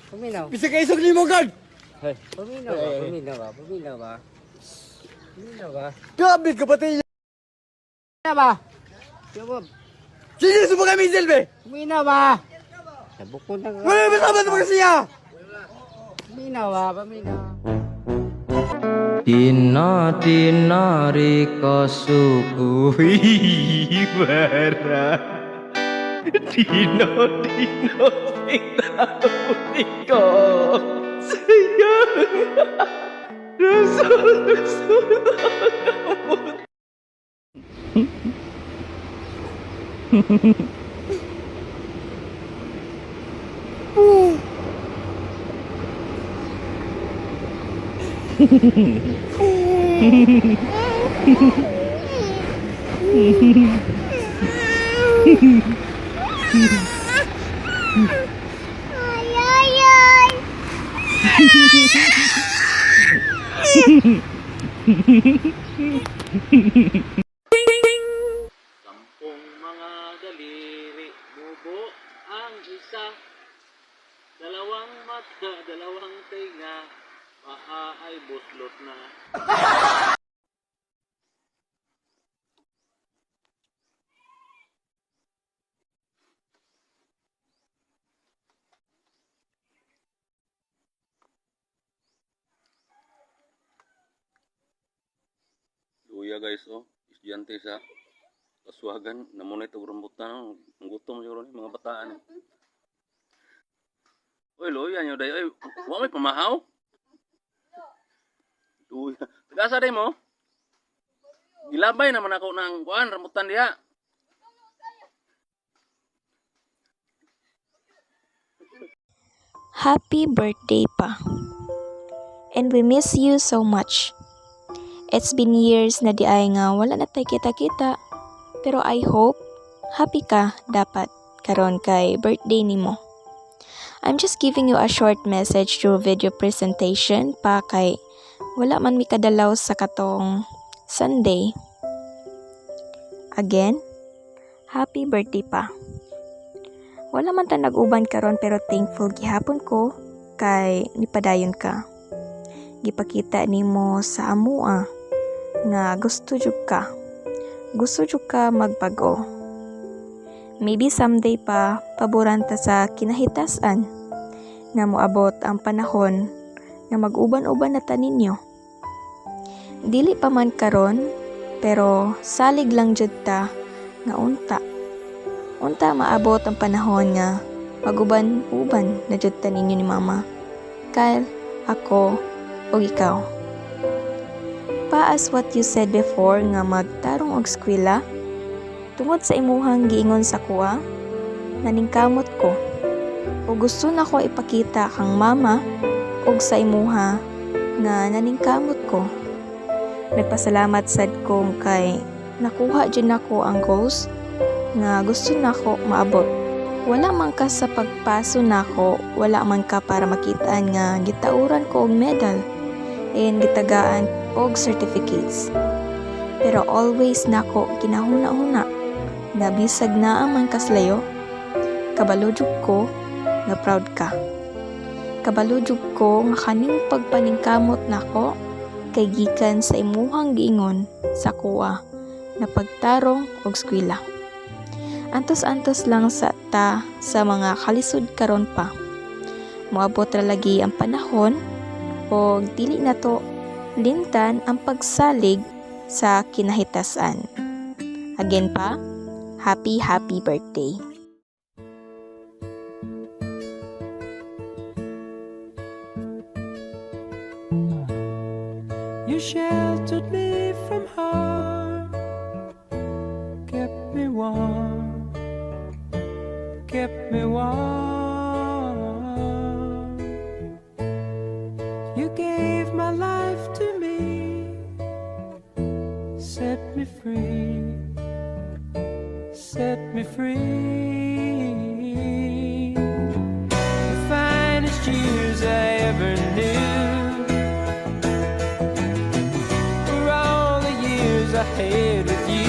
Paminaw. Bisa kayo isog limo gad. Hey, paminaw ba? Paminaw ba? Paminaw ba? Paminaw ba? Gabi kapatid. Paminaw ba? Jawab. Sige subukan kami Silve. Paminaw ba? Nabukod na ka. Wala ba sabat mo siya? Paminaw ba? Paminaw. Dina dina rika sukuhi bara Dina dina sing tau tika sayang rasul Sampung mga daliri, bubo ang isa, dalawang mata, dalawang tenga, paa ay buslot na. Luya guys, oh, estudyante sa Kasuhagan, namunay ito rambutan, ang gutom siguro ni mga bataan. Uy, luya nyo day, uy, huwag may pamahaw. Luya, tagasa day mo? Gilabay naman ako ng kuan, rambutan diha. Happy birthday pa. And we miss you so much. It's been years na di ay nga wala na tayo kita-kita. Pero I hope happy ka dapat karon kay birthday nimo. I'm just giving you a short message through video presentation pa kay wala man mi kadalaw sa katong Sunday. Again, happy birthday pa. Wala man ta nag-uban karon pero thankful gihapon ko kay nipadayon ka. Gipakita nimo sa amua nga gusto jud ka. Gusto jud ka magbago. Maybe someday pa paboran ta sa kinahitasan nga moabot ang panahon nga mag-uban-uban na ta ninyo. Dili pa man karon pero salig lang jud ta nga unta. Unta maabot ang panahon nga maguban-uban na jud ta ninyo ni mama. Kyle, ako, o ikaw. Pa as what you said before nga magtarong og eskwela, tungod sa imuhang giingon sa kuha, naningkamot ko. O gusto na ko ipakita kang mama og sa imuha nga naningkamot ko. Nagpasalamat sad ko kay nakuha dyan ako ang goals nga gusto nako maabot. Wala man ka sa pagpaso nako, wala man ka para makitaan nga gitauran ko og medal and gitagaan og certificates. Pero always nako kinahuna-huna nga bisag naa man kaslayo, kabalo jud ko nga proud ka. Kabalo jud ko nga kaning pagpaningkamot nako kay gikan sa imuhang giingon sa kuha na pagtarong og eskwela. Antos-antos lang sa ta sa mga kalisod karon pa. Moabot ra lagi ang panahon o dili na to lintan ang pagsalig sa kinahitasan. Again pa, happy birthday. You sheltered me from harm, kept me warm kept me warm. You gave my life to me, set me free, set me free. The finest years I ever knew were all the years I had with you.